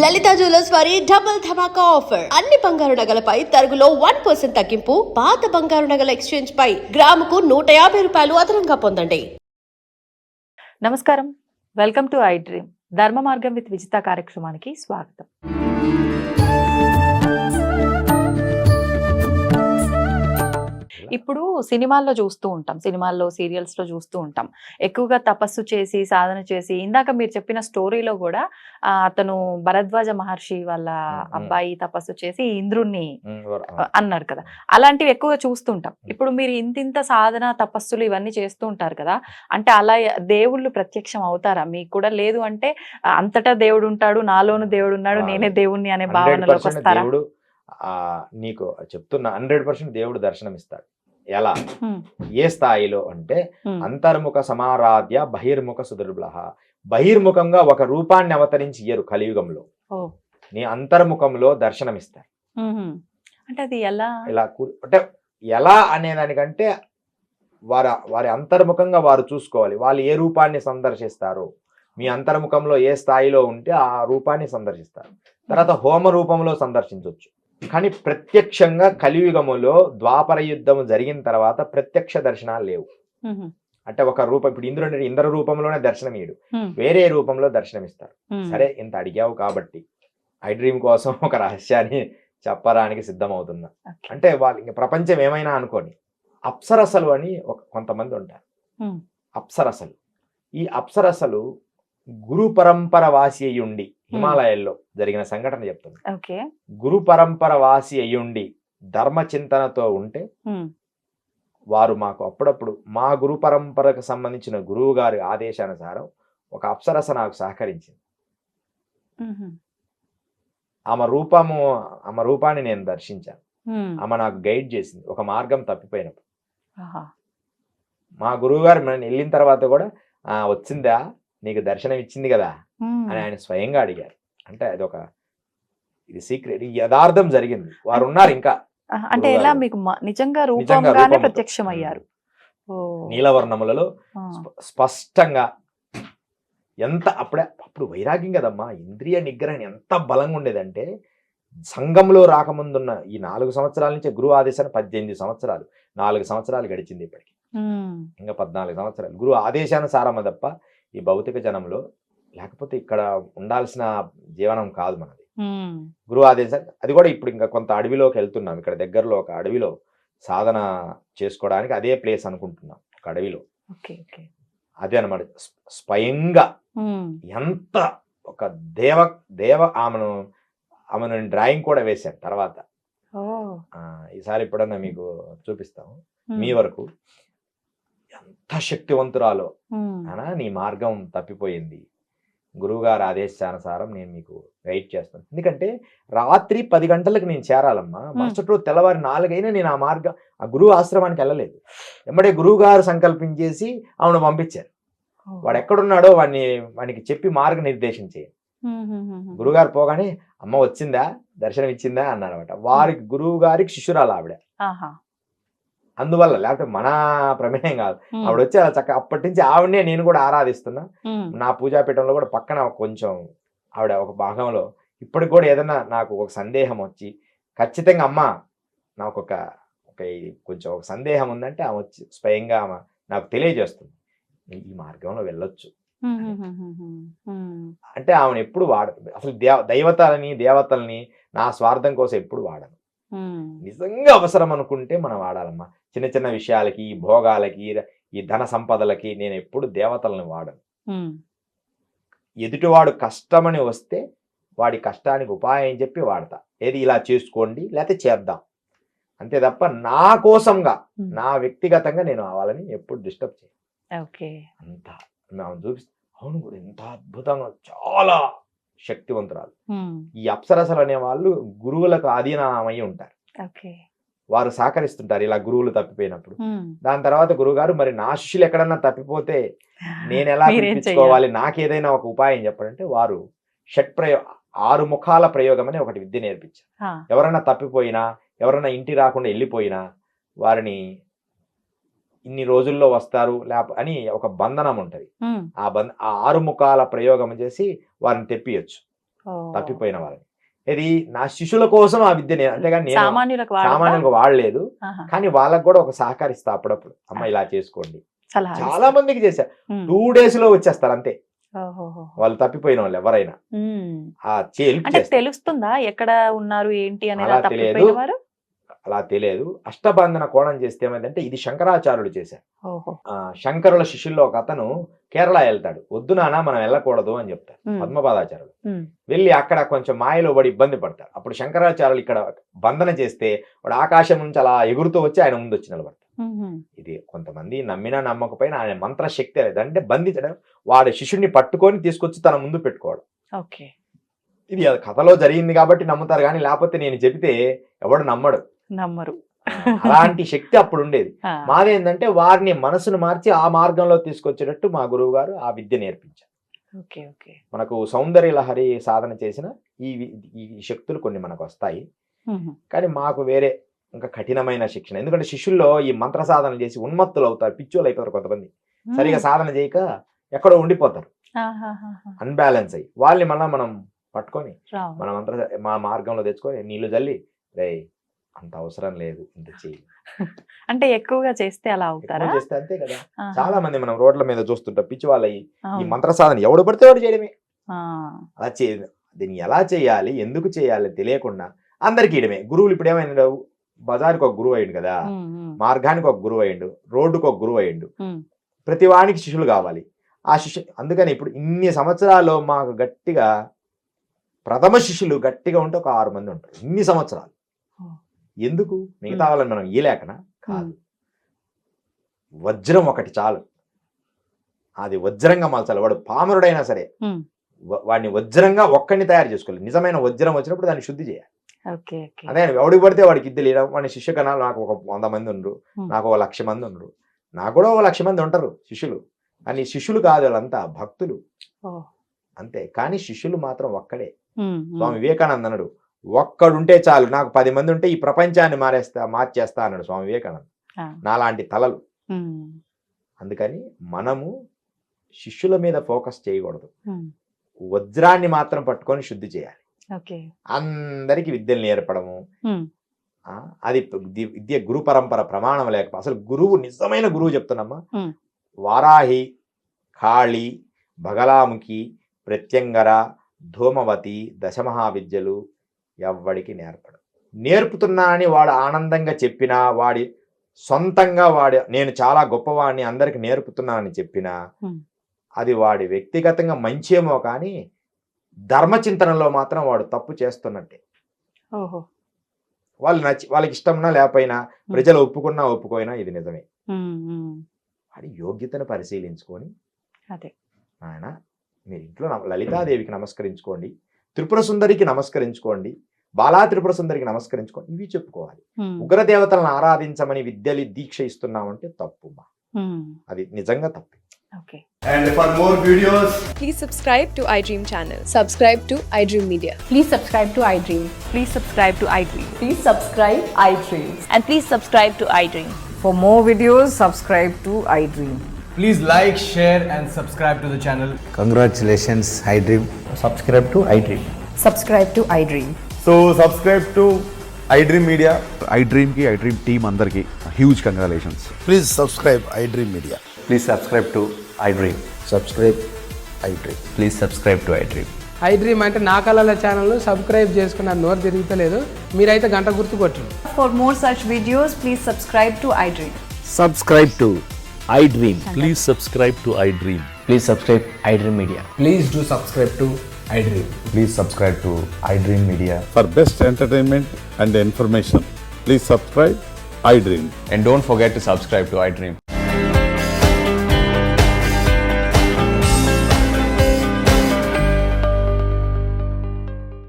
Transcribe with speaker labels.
Speaker 1: లలిత jewellers వారి double ధమాకా offer. అన్ని బంగారు నగలపై తరుగులో 1% తగ్గింపు. పాత బంగారు నగల ఎక్స్చేంజ్ పై గ్రాముకు 150 రూపాయలు అదనంగా పొందండి.
Speaker 2: నమస్కారం, వెల్కమ్ టు ఐ డ్రీమ్. ధర్మ మార్గం విత్ విజిత కార్యక్రమానికి స్వాగతం. ఇప్పుడు సినిమాల్లో చూస్తూ ఉంటాం, సినిమాల్లో సీరియల్స్ లో చూస్తూ ఉంటాం, ఎక్కువగా తపస్సు చేసి సాధన చేసి, ఇందాక మీరు చెప్పిన స్టోరీలో కూడా అతను భరద్వాజ మహర్షి వాళ్ళ అబ్బాయి తపస్సు చేసి ఇంద్రుణ్ణి అన్నాడు కదా, అలాంటివి ఎక్కువగా చూస్తుంటాం. ఇప్పుడు మీరు ఇంతింత సాధన తపస్సులు ఇవన్నీ చేస్తూ ఉంటారు కదా, అంటే అలా దేవుళ్ళు ప్రత్యక్షం అవుతారా మీకు కూడా? లేదు అంటే అంతటా దేవుడు ఉంటాడు, నాలోను దేవుడు ఉన్నాడు, నేనే దేవుణ్ణి అనే భావనలోకి వస్తారా?
Speaker 3: నీకు చెప్తున్నా, 100% దేవుడు దర్శనం ఇస్తాడు. ఎలా, ఏ స్థాయిలో అంటే అంతర్ముఖ సమారాధ్య బహిర్ముఖ సుదుర్లభ. బహిర్ముఖంగా ఒక రూపాన్ని అవతరించి ఇయ్యరు కలియుగంలో, నీ అంతర్ముఖంలో దర్శనమిస్తారు.
Speaker 2: అంటే అది ఎలా?
Speaker 3: ఇలా అంటే ఎలా అనేదానికంటే వారి అంతర్ముఖంగా వారు చూసుకోవాలి, వాళ్ళు ఏ రూపాన్ని సందర్శిస్తారు. మీ అంతర్ముఖంలో ఏ స్థాయిలో ఉంటే ఆ రూపాన్ని సందర్శిస్తారు. తర్వాత హోమ రూపంలో సందర్శించవచ్చు. కానీ ప్రత్యక్షంగా కలియుగములో ద్వాపర యుద్ధము జరిగిన తర్వాత ప్రత్యక్ష దర్శనాలు లేవు. అంటే ఒక రూపం, ఇప్పుడు ఇంద్ర రూపంలోనే దర్శనమీయుడు, వేరే రూపంలో దర్శనమిస్తారు. సరే, ఇంత అడిగావు కాబట్టి ఐ డ్రీమ్ కోసం ఒక రహస్యాన్ని చెప్పడానికి సిద్ధమవుతున్నా. అంటే వాళ్ళు ప్రపంచం ఏమైనా అనుకోని, అప్సరసలు అని కొంతమంది ఉంటారు. అప్సరసలు, ఈ అప్సరసలు గురు పరంపర వాసి అయ్యుండి, హిమాలయాల్లో జరిగిన సంఘటన చెప్తుంది. గురు పరంపర వాసి అయ్యుండి ధర్మ చింతనతో ఉంటే వారు మాకు అప్పుడప్పుడు మా గురు పరంపరకు సంబంధించిన గురువు గారి ఆదేశానుసారం ఒక అప్సరస నాకు సహకరించింది. ఆమె రూపాన్ని నేను దర్శించాను. ఆమె నాకు గైడ్ చేసింది ఒక మార్గం తప్పిపోయినప్పుడు. మా గురువు గారు నేను వెళ్ళిన తర్వాత కూడా వచ్చిందా, నీకు దర్శనం ఇచ్చింది కదా అని ఆయన స్వయంగా అడిగారు. అంటే అదొక ఇది సీక్రెట్, యథార్థం జరిగింది. వారు ఉన్నారు ఇంకా.
Speaker 2: అంటే ఎలా మీకు నిజంగా రూపంగానే ప్రత్యక్షం అయ్యారు?
Speaker 3: నీలవర్ణములలో స్పష్టంగా. ఎంత అప్పుడు వైరాగ్యం కదమ్మా, ఇంద్రియ నిగ్రహం ఎంత బలంగా ఉండేదంటే, సంఘంలో రాకముందున్న ఈ 4 సంవత్సరాల నుంచి గురువు ఆదేశాన్ని 18 సంవత్సరాలు, 4 సంవత్సరాలు గడిచింది ఇప్పటికి, ఇంకా 14 సంవత్సరాలు గురువు ఆదేశానుసారమ తప్ప ఈ భౌతిక జనంలో లేకపోతే ఇక్కడ ఉండాల్సిన జీవనం కాదు మనది. గురువు ఆదేశం, అది కూడా ఇప్పుడు ఇంకా కొంత అడవిలోకి వెళ్తున్నాం. ఇక్కడ దగ్గరలో ఒక అడవిలో సాధన చేసుకోవడానికి అదే ప్లేస్ అనుకుంటున్నాం, ఒక అడవిలో. అదే అనమాట, స్వయంగా ఎంత ఒక దేవ ఆమెను డ్రాయింగ్ కూడా వేశాను తర్వాత. ఈసారి ఎప్పుడన్నా మీకు చూపిస్తాము. మీ వరకు ఎంత శక్తివంతురాలో, నీ మార్గం తప్పిపోయింది, గురువుగారి ఆదేశానుసారం నేను మీకు గైడ్ చేస్తాను. ఎందుకంటే రాత్రి 10 గంటలకు నేను చేరాలమ్మా, మరుసటి రోజు తెల్లవారి 4 అయినా నేను ఆ గురువు ఆశ్రమానికి వెళ్ళలేదు. వెంబడే గురువు గారు సంకల్పించేసి ఆమెను పంపించారు. వాడు ఎక్కడున్నాడో వానికి చెప్పి మార్గనిర్దేశం చేయండి. గురువుగారు పోగానే అమ్మ వచ్చిందా, దర్శనం ఇచ్చిందా అన్నారన్నమాట. వారికి గురువు గారికి శిష్యురాలు ఆవిడ. అందువల్ల, లేకపోతే మన ప్రమేయం కాదు, ఆవిడ వచ్చి అలా చక్కగా అప్పటి నుంచి ఆవిడనే నేను కూడా ఆరాధిస్తున్నా. నా పూజాపీఠంలో కూడా పక్కన కొంచెం ఆవిడ ఒక భాగంలో ఇప్పటికి కూడా ఏదైనా నాకు ఒక సందేహం వచ్చి, ఖచ్చితంగా అమ్మ నాకు కొంచెం ఒక సందేహం ఉందంటే ఆమె వచ్చి స్వయంగా ఆమె నాకు తెలియజేస్తుంది, ఈ మార్గంలో వెళ్ళొచ్చు. అంటే ఆమెను ఎప్పుడు అసలు దేవతల్ని నా స్వార్థం కోసం ఎప్పుడు వాడను. నిజంగా అవసరం అనుకుంటే మనం వాడాలమ్మా. చిన్న చిన్న విషయాలకి, ఈ భోగాలకి, ఈ ధన సంపదలకి నేను ఎప్పుడు దేవతలను వాడను. ఎదుటివాడు కష్టమని వస్తే వాడి కష్టానికి ఉపాయం చెప్పి వాడతా. ఏది ఇలా చేసుకోండి లేకపోతే చేద్దాం, అంతే తప్ప నా కోసంగా, నా వ్యక్తిగతంగా నేను అవ్వాలని ఎప్పుడు డిస్టర్బ్ చేయను. అంత చూపిస్తా. అవును కూడా ఎంత అద్భుతంగా, చాలా శక్తివంతురాలు. ఈ అప్సరసలు అనే వాళ్ళు గురువులకు అధీనమై ఉంటారు. వారు సహకరిస్తుంటారు ఇలా గురువులు తప్పిపోయినప్పుడు. దాని తర్వాత గురువుగారు, మరి నా శిష్యులు ఎక్కడన్నా తప్పిపోతే నేను ఎలా పిలిపించుకోవాలి, నాకేదైనా ఒక ఉపాయం చెప్పాలంటే వారు 6 ముఖాల ప్రయోగం అని ఒకటి విద్య నేర్పించారు. ఎవరైనా తప్పిపోయినా, ఎవరైనా ఇంటి రాకుండా వెళ్ళిపోయినా వారిని ఇన్ని రోజుల్లో వస్తారు అని ఒక బంధనం ఉంటది. ఆ 6 ముఖాల ప్రయోగం చేసి వారిని తెప్పియచ్చు. తప్పిపోయిన వాళ్ళని. ఇది నా శిష్యుల కోసం ఆ విద్య అంతేగాని నేను
Speaker 2: సామాన్యులకు
Speaker 3: సామాన్యులకు వాడలేదు.
Speaker 2: ఆహా.
Speaker 3: కానీ వాళ్ళకు కూడా ఒక సహకరిస్తా అప్పుడప్పుడు, అమ్మ ఇలా చేసుకోండి.
Speaker 2: సలహా
Speaker 3: చాలా మందికి చేశారు, 2 days లో వచ్చేస్తారు అంతే వాళ్ళు తప్పిపోయిన వాళ్ళు ఎవరైనా.
Speaker 2: అంటే తెలుస్తుందా ఎక్కడ ఉన్నారు ఏంటి అనేది
Speaker 3: అలా
Speaker 2: తప్పిపోయిన
Speaker 3: తెలియదు.
Speaker 2: వారు?
Speaker 3: అలా తెలియదు. అష్టబంధన కోణం చేస్తే ఏమైందంటే ఇది శంకరాచార్యులు చేశారు.
Speaker 2: ఓహో.
Speaker 3: శంకరుల శిష్యుల్లో ఒక అతను కేరళ వెళ్తాడు, వద్దు నాన్న మనం వెళ్ళకూడదు అని చెప్తారు పద్మపాదాచార్యులు. వెళ్ళి అక్కడ కొంచెం మాయలో పడి ఇబ్బంది పడతారు. అప్పుడు శంకరాచార్యులు ఇక్కడ బంధన చేస్తే వాడు ఆకాశం నుంచి అలా ఎగురుతూ వచ్చి ఆయన ముందు వచ్చి నిలబడతారు. ఇది కొంతమంది నమ్మినా నమ్మకపోయినా ఆయన మంత్రశక్తి లేదంటే బంధించడం, వాడి శిష్యుడిని పట్టుకొని తీసుకొచ్చి తన ముందు పెట్టుకోవడం.
Speaker 2: ఓకే.
Speaker 3: ఇది కథలో జరిగింది కాబట్టి నమ్ముతారు, కానీ లేకపోతే నేను చెబితే ఎవడు
Speaker 2: నమ్మరు.
Speaker 3: అలాంటి శక్తి అప్పుడు ఉండేది. మాదేంటంటే వారిని మనసును మార్చి ఆ మార్గంలో తీసుకొచ్చేటట్టు మా గురువు గారు ఆ విద్య నేర్పించారు. మనకు సౌందర్య లహరి సాధన చేసిన ఈ శక్తులు కొన్ని మనకు వస్తాయి, కానీ మాకు వేరే ఇంకా కఠినమైన శిక్షణ. ఎందుకంటే శిష్యుల్లో ఈ మంత్ర సాధన చేసి ఉన్మత్తులు అవుతారు, పిచ్చోళ్ళు అయిపోతారు. కొంతమంది సరిగా సాధన చేయక ఎక్కడో ఉండిపోతారు, అన్బ్యాలెన్స్ అయ్యి. వాళ్ళని మళ్ళీ మనం పట్టుకొని మన మా మార్గంలో తెచ్చుకొని నీళ్లు జల్లి, రే అంత అవసరం లేదు ఇంత చెయ్యి
Speaker 2: అంటే ఎక్కువగా చేస్తే అలా అవుతారా?
Speaker 3: చేస్తే అంతే కదా. చాలా మంది మనం రోడ్ల మీద చూస్తుంటాం పిచ్చి వాళ్ళయి ఈ మంత్ర సాధన ఎవడు పడితే వాడు చేయడమే. అలా దీన్ని ఎలా చేయాలి, ఎందుకు చేయాలి తెలియకుండా అందరికి ఇయడమే. గురువులు ఇప్పుడు ఏమైనా బజార్కి ఒక గురువు అయ్యిండు కదా, మార్గానికి ఒక గురువు అయ్యిండు, రోడ్డుకు ఒక గురువు అయ్యిండు, ప్రతి వానికి శిష్యులు కావాలి. ఆ అందుకని ఇప్పుడు ఇన్ని సంవత్సరాల్లో మాకు గట్టిగా ప్రథమ శిష్యులు గట్టిగా ఉంటే ఒక 6 మంది ఉంటారు. ఇన్ని సంవత్సరాలు ఎందుకు? మిగతా వాళ్ళని మనం ఇయలేకనా? కాదు, వజ్రం ఒకటి చాలు, అది వజ్రంగా మలచాలి. వాడు పామరుడైనా సరే వాడిని వజ్రంగా ఒక్కడిని తయారు చేసుకోవాలి. నిజమైన వజ్రం వచ్చినప్పుడు దాన్ని శుద్ధి చేయాలి. అదే ఎవడికి పడితే వాడికి ఇద్దరు లేడం. వాడి శిష్య కణాలు నాకు ఒక 100 మంది ఉండరు, నాకు 1,00,000 మంది ఉండరు, నాకు కూడా 1,00,000 మంది ఉంటారు శిష్యులు. కానీ శిష్యులు కాదు, వాళ్ళంతా భక్తులు అంతే. కానీ శిష్యులు మాత్రం ఒక్కడే. స్వామి వివేకానంద అన్నాడు, ఒక్కడుంటే చాలు, నాకు 10 మంది ఉంటే ఈ ప్రపంచాన్ని మార్చేస్తా అన్నాడు స్వామి వివేకానంద. నాలాంటి తలలు. అందుకని మనము శిష్యుల మీద ఫోకస్ చేయకూడదు, వజ్రాన్ని మాత్రం పట్టుకొని శుద్ధి చేయాలి. అందరికి విద్యలు నేర్పడము, అది విద్య గురు పరంపర ప్రమాణం లేకపోతే అసలు గురువు నిజమైన గురువు చెప్తున్నామ్మా. వారాహి, కాళి, బగలాముఖి, ప్రత్యంగర, ధూమవతి, దశమహావిద్యలు ఎవ్వడికి నేర్పడు. నేర్పుతున్నానని వాడు ఆనందంగా చెప్పినా, వాడి సొంతంగా నేను చాలా గొప్పవాడిని అందరికి నేర్పుతున్నానని చెప్పినా అది వాడి వ్యక్తిగతంగా మంచేమో, కానీ ధర్మచింతనలో మాత్రం వాడు తప్పు చేస్తున్నట్టే. వాళ్ళకి ఇష్టంనా లేకపోయినా, ప్రజలు ఒప్పుకున్నా ఇది నిజమే. వాడి యోగ్యతను పరిశీలించుకొని ఆయన మీరు ఇంట్లో లలితాదేవికి నమస్కరించుకోండి, త్రిపుర సుందరికి నమస్కరించుకోండి, బాలా త్రిపుర సుందరికి నమస్కరించుకోండి, ఇవి చెప్పుకోవాలి. ఉగ్రదేవతలను ఆరాధించమని విద్యలు దీక్ష ఇస్తున్నామంటే తప్పు, అది నిజంగా తప్పు.
Speaker 4: And for more videos,
Speaker 5: please subscribe to iDream channel. Subscribe to iDream Media.
Speaker 6: Please subscribe to iDream.
Speaker 2: Please subscribe to iDream.
Speaker 6: Please subscribe iDream.
Speaker 2: And please subscribe to iDream.
Speaker 6: For more videos, subscribe to iDream.
Speaker 4: please like, share and subscribe to the channel.
Speaker 7: Congratulations, iDream.
Speaker 4: Subscribe to iDream.
Speaker 6: Subscribe to iDream.
Speaker 4: So subscribe to iDream Media.
Speaker 8: iDream ki iDream team andarki huge congratulations.
Speaker 7: Please subscribe iDream Media.
Speaker 9: Please subscribe to iDream.
Speaker 7: Subscribe iDream.
Speaker 9: Please subscribe to iDream.
Speaker 10: iDream అంటే నా కళల channel subscribe చేసుకున్న నోరు తిరుగుతలేదు, మీరైతే గంట గుర్తు కొట్టండి.
Speaker 6: For more such videos, please subscribe to iDream.
Speaker 7: Subscribe to iDream.
Speaker 9: Please subscribe to iDream. Please subscribe iDream Media.
Speaker 4: Please do subscribe to iDream.
Speaker 9: Please subscribe to iDream Media.
Speaker 8: For best entertainment and information, please subscribe iDream.
Speaker 9: And don't forget to subscribe to iDream.